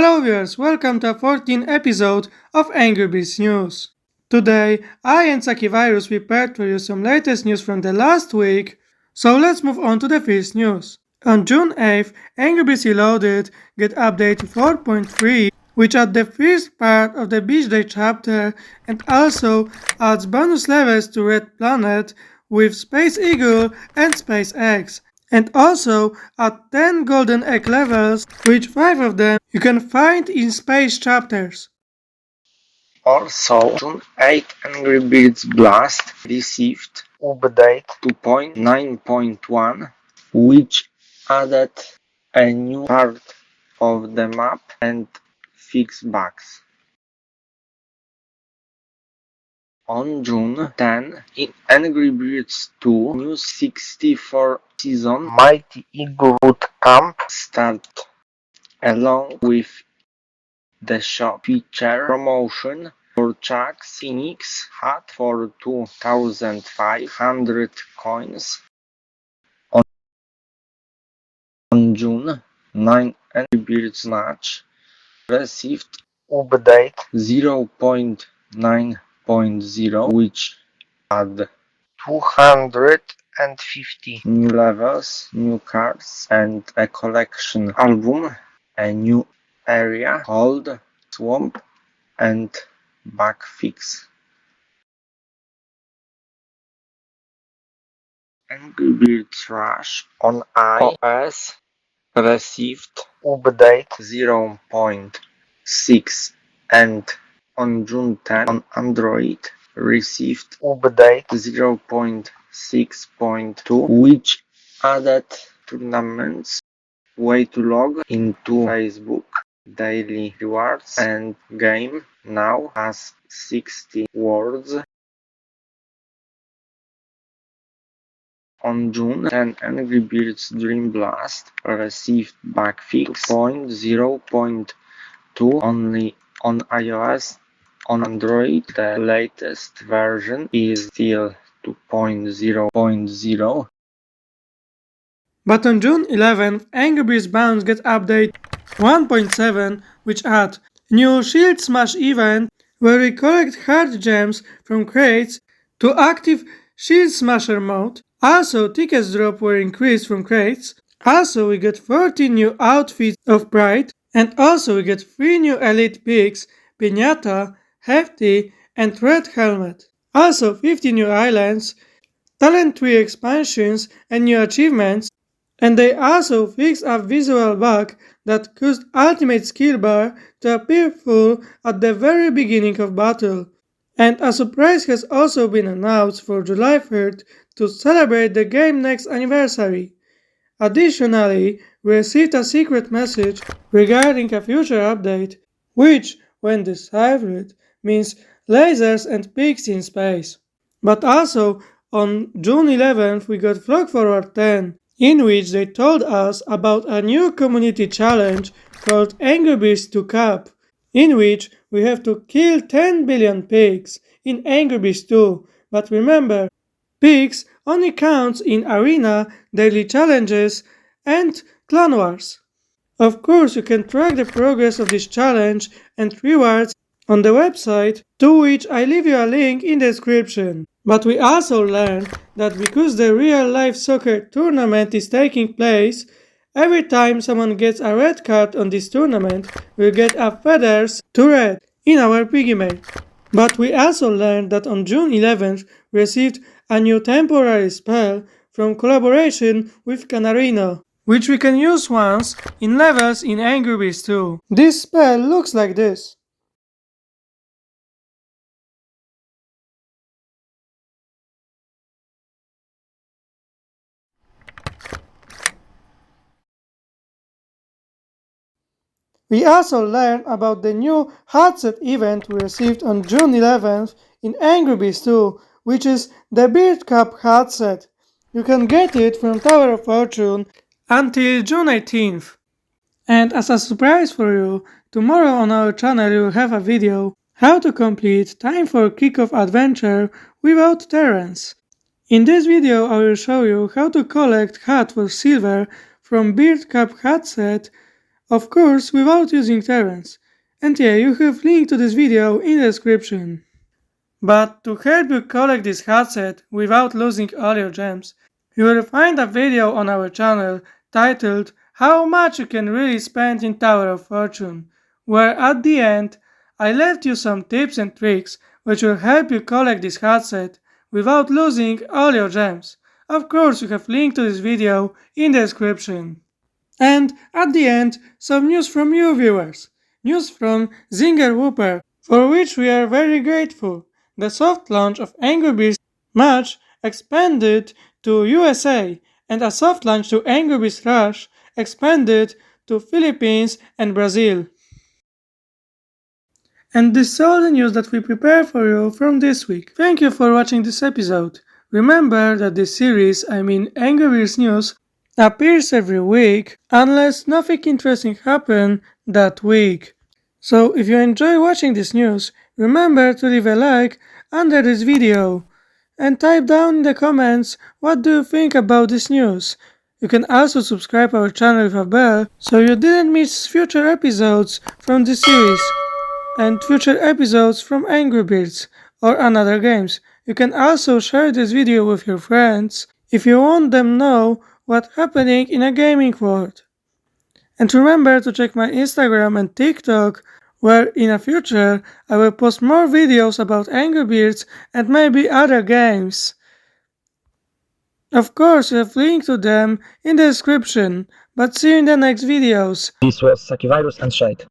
Hello viewers, welcome to a 14th episode of Angry Birds News. Today, I and Sakiwajrus prepared for you some latest news from the last week, so let's move on to the first news. On June 8th, Angry Birds Reloaded get update 4.3, which adds the first part of the Beach Day chapter and also adds bonus levels to Red Planet with Space Eagle and Space Eggs. And also add 10 golden egg levels, which 5 of them you can find in space chapters. Also, June 8 angrybirdsblast received update 2.9.1, which added a new part of the map and fixed bugs. On June 10, in Angry Birds 2 new 64 season Mighty Eagle Boot Camp started, along with the shop feature promotion for Chuck's Phoenix hat for 2,500 coins. On June 9, angrybirdsmatch received update 0.9.0, which had 250 new levels, new cards, and a collection album, a new area called Swamp, and bug fix. angrybirdsrush on iOS received update 0.6, and on June 10 on Android received update 0.6.2, which added tournaments, way to log into Facebook, daily rewards, and game now has 60 words. On June 10, angrybirdsdreamblast received bug fix 2.0.2 only on iOS. On Android, the latest version is still 2.0.0. But on June 11th, Angry Birds Bounce get update 1.7, which add new Shield Smash event where we collect hard gems from crates to active Shield Smasher mode. Also, tickets drop were increased from crates. Also, we get 14 new outfits of Pride. And also, we get 3 new elite picks, Piñata, Hefty, and Red Helmet. Also, 50 new islands, talent tree expansions, and new achievements. And they also fixed a visual bug that caused ultimate skill bar to appear full at the very beginning of battle. And a surprise has also been announced for July 3rd to celebrate the game's next anniversary. Additionally, we received a secret message regarding a future update, which, when deciphered, means lasers and pigs in space. But also, on June 11th, we got Vlog Forward 10, in which they told us about a new community challenge called Angry Birds to Cup, in which we have to kill 10 billion pigs in Angry Birds 2. But remember, pigs only counts in arena, daily challenges, and clan wars. Of course, you can track the progress of this challenge and rewards on the website, to which I leave you a link in the description. But we also learned that because the real-life soccer tournament is taking place, every time someone gets a red card on this tournament, we'll get a feathers to red in our piggy mail. But we also learned that on June 11th we received a new temporary spell from collaboration with Canarino, which we can use once in levels in Angry Birds 2. This spell looks like this. We also learned about the new headset event we received on June 11th in Angry Birds 2, which is the Beard Cup headset. You can get it from Tower of Fortune until June 18th. And as a surprise for you, tomorrow on our channel you will have a video how to complete Time for Kickoff Adventure without Terrence. In this video I will show you how to collect hat for silver from Beard Cup headset Of course, without using terrains. And yeah, you have link to this video in the description. But to help you collect this headset without losing all your gems, you will find a video on our channel titled How much you can really spend in Tower of Fortune, where at the end I left you some tips and tricks which will help you collect this headset without losing all your gems. Of course, you have link to this video in the description. And at the end, some news from you viewers. News from Zinger Whooper, for which we are very grateful. The soft launch of angrybirdsmatch expanded to USA, and a soft launch to angrybirdsrush expanded to Philippines and Brazil. And this is all the news that we prepared for you from this week. Thank you for watching this episode. Remember that this series, Angry Birds News, appears every week unless nothing interesting happens that week. So if you enjoy watching this news, remember to leave a like under this video and type down in the comments what do you think about this news. You can also subscribe our channel with a bell so you didn't miss future episodes from this series and future episodes from Angry Birds or another games. You can also share this video with your friends if you want them know what's happening in a gaming world. And remember to check my Instagram and TikTok, where in the future I will post more videos about Angry Birds and maybe other games. Of course, you have links to them in the description, but see you in the next videos. This was Sakiwajrus and Shead.